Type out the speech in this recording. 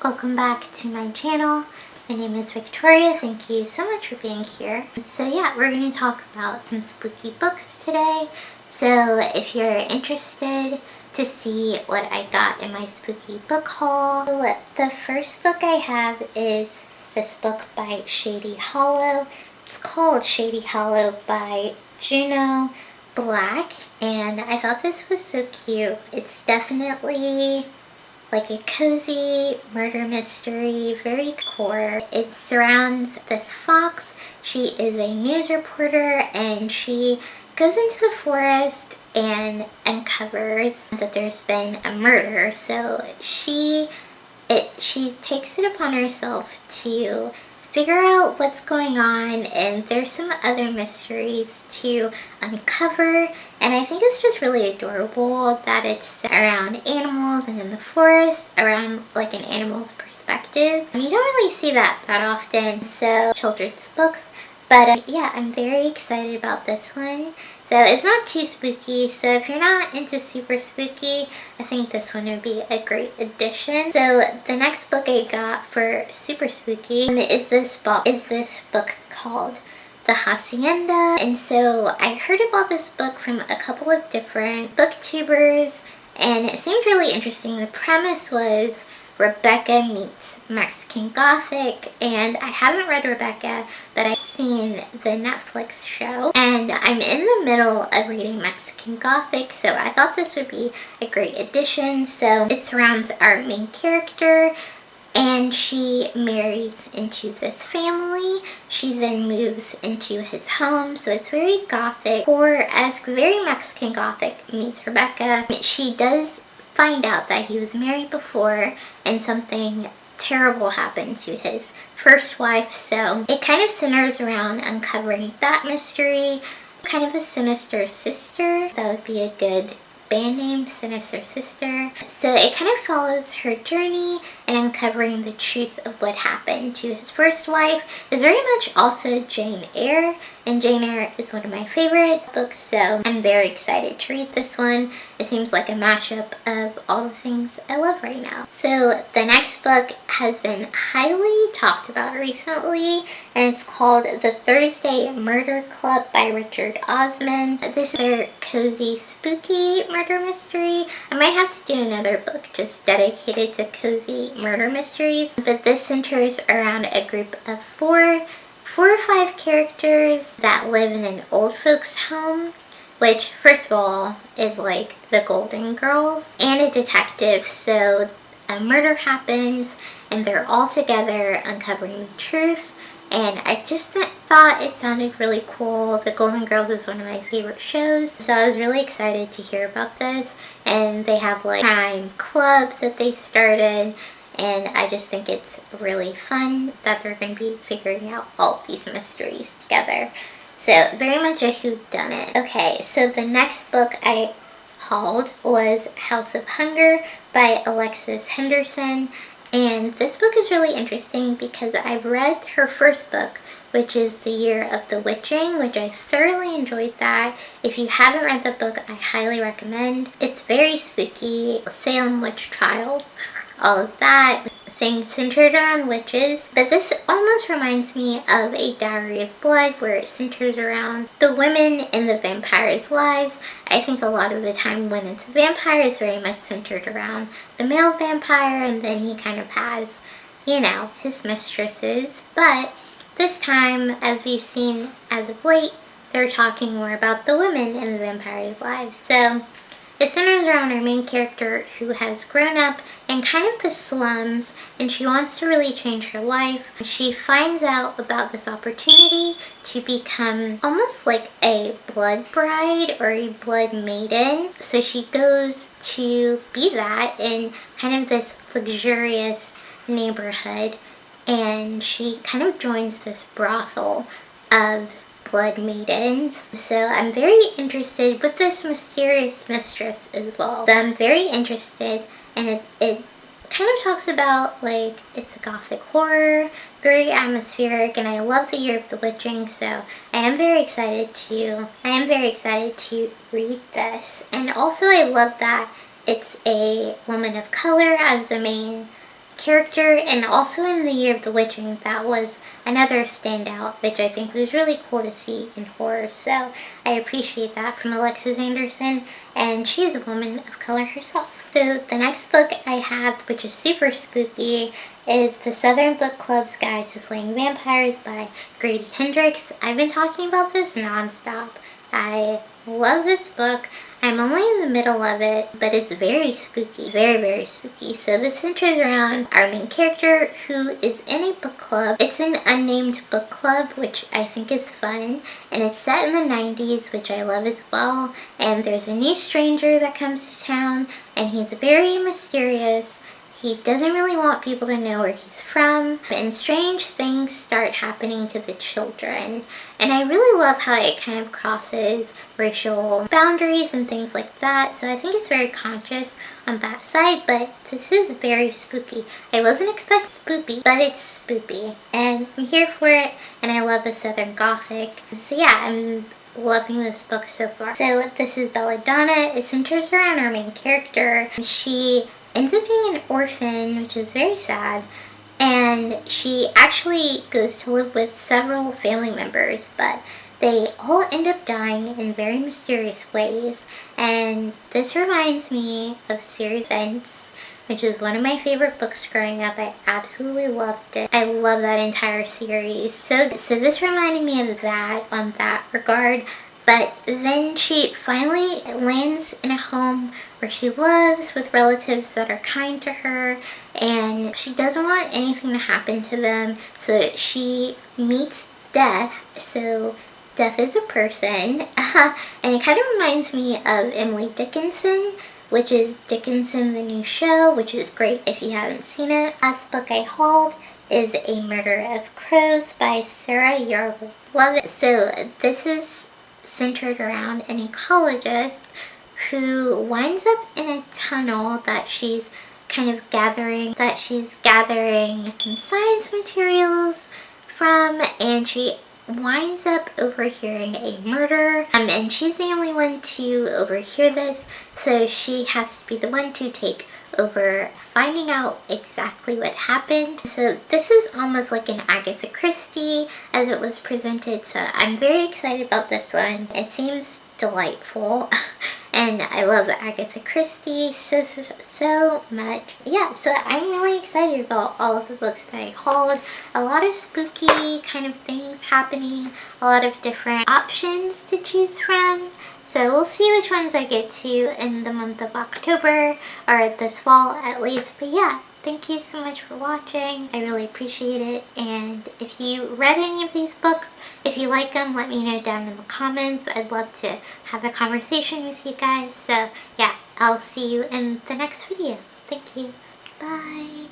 Welcome back to my channel. My name is Victoria. Thank you so much for being here. So yeah, we're going to talk about some spooky books today. So if you're interested to see what I got in my spooky book haul, the first book I have is this book by Shady Hollow. It's called Shady Hollow by Juno Black, and I thought this was so cute. It's definitely like a cozy murder mystery, very core. It surrounds this fox. She is a news reporter and she goes into the forest and uncovers that there's been a murder. So she takes it upon herself to figure out what's going on, and there's some other mysteries to uncover, and I think it's just really adorable that it's around animals and in the forest, around like an animal's perspective. And you don't really see that often, so children's books, but yeah, I'm very excited about this one. So it's not too spooky, so if you're not into super spooky, I think this one would be a great addition. So the next book I got for super spooky is this book called The Hacienda. And so I heard about this book from a couple of different booktubers, and it seemed really interesting. The premise was Rebecca meets Mexican Gothic, and I haven't read Rebecca, but I've seen the Netflix show, and I'm in the middle of reading Mexican Gothic, so I thought this would be a great addition. So it surrounds our main character, and she marries into this family. She then moves into his home, so it's very Gothic, horror-esque, very Mexican Gothic meets Rebecca. She does find out that he was married before and something terrible happened to his first wife, so it kind of centers around uncovering that mystery. Kind of a sinister sister, that would be a good band name, Sinister Sister. So it kind of follows her journey and uncovering the truth of what happened to his first wife. It's very much also Jane Eyre, and Jane Eyre is one of my favorite books, so I'm very excited to read this one. It seems like a mashup of all the things I love right now. So the next book has been highly talked about recently, and it's called The Thursday Murder Club by Richard Osman. This is their cozy, spooky murder mystery. I might have to do another book just dedicated to cozy murder mysteries, but this centers around a group of four or five characters that live in an old folks home, which first of all is like the Golden Girls, and a detective. So a murder happens and they're all together uncovering the truth, and I just thought it sounded really cool. The Golden Girls is one of my favorite shows, so I was really excited to hear about this. And they have like crime club that they started, and I just think it's really fun that they're going to be figuring out all these mysteries together. So very much a whodunit. Okay, so the next book I hauled was House of Hunger by Alexis Henderson. And this book is really interesting because I've read her first book, which is The Year of the Witching, which I thoroughly enjoyed that. If you haven't read the book, I highly recommend. It's very spooky, Salem witch trials, all of that, things centered around witches. But this almost reminds me of A Diary of Blood, where it centers around the women in the vampires' lives. I think a lot of the time when it's a vampire, it's very much centered around the male vampire, and then he kind of has, you know, his mistresses. But this time, as we've seen as of late, they're talking more about the women in the vampires' lives. So it centers around our main character who has grown up in kind of the slums, and she wants to really change her life. She finds out about this opportunity to become almost like a blood bride or a blood maiden. So she goes to be that in kind of this luxurious neighborhood, and she kind of joins this brothel of blood maidens. So I'm very interested with this mysterious mistress as well. So I'm very interested, and it kind of talks about, like, it's a gothic horror, very atmospheric, and I love The Year of the Witching, so I am very excited to read this. And also I love that it's a woman of color as the main character, and also in the Year of the Witch, and that was another standout, which I think was really cool to see in horror. So I appreciate that from Alexis Anderson, and she is a woman of color herself. So the next book I have, which is super spooky, is The Southern Book Club's Guide to Slaying Vampires by Grady Hendrix. I've been talking about this nonstop. I love this book. I'm only in the middle of it, but it's very spooky, very, very spooky. So this centers around our main character who is in a book club. It's an unnamed book club, which I think is fun, and it's set in the 90s, which I love as well. And there's a new stranger that comes to town, and he's very mysterious. He doesn't really want people to know where he's from, and strange things start happening to the children. And I really love how it kind of crosses racial boundaries and things like that. So I think it's very conscious on that side, but this is very spooky. I wasn't expecting spooky, but it's spoopy. And I'm here for it, and I love the Southern Gothic. So yeah, I'm loving this book so far. So this is Belladonna. It centers around our main character. She ends up being an orphan, which is very sad, and she actually goes to live with several family members, but they all end up dying in very mysterious ways. And this reminds me of Series Events, which is one of my favorite books growing up. I absolutely loved it. I love that entire series. So this reminded me of that on that regard. But then she finally lands in a home where she lives with relatives that are kind to her, and she doesn't want anything to happen to them. So she meets death. So death is a person. And it kind of reminds me of Emily Dickinson, which is Dickinson the New Show, which is great if you haven't seen it. Last book I hauled is A Murder of Crows by Sarah Yarwood. Love it. So this is centered around an ecologist who winds up in a tunnel that she's kind of gathering some science materials from, and she winds up overhearing a murder, and she's the only one to overhear this, so she has to be the one to take over finding out exactly what happened. So this is almost like an Agatha Christie as it was presented, so I'm very excited about this one. It seems delightful and I love Agatha Christie so much. Yeah, so I'm really excited about all of the books that I hauled. A lot of spooky kind of things happening, a lot of different options to choose from. So we'll see which ones I get to in the month of October, or this fall at least. But yeah, thank you so much for watching. I really appreciate it. And if you read any of these books, if you like them, let me know down in the comments. I'd love to have a conversation with you guys. So yeah, I'll see you in the next video. Thank you. Bye.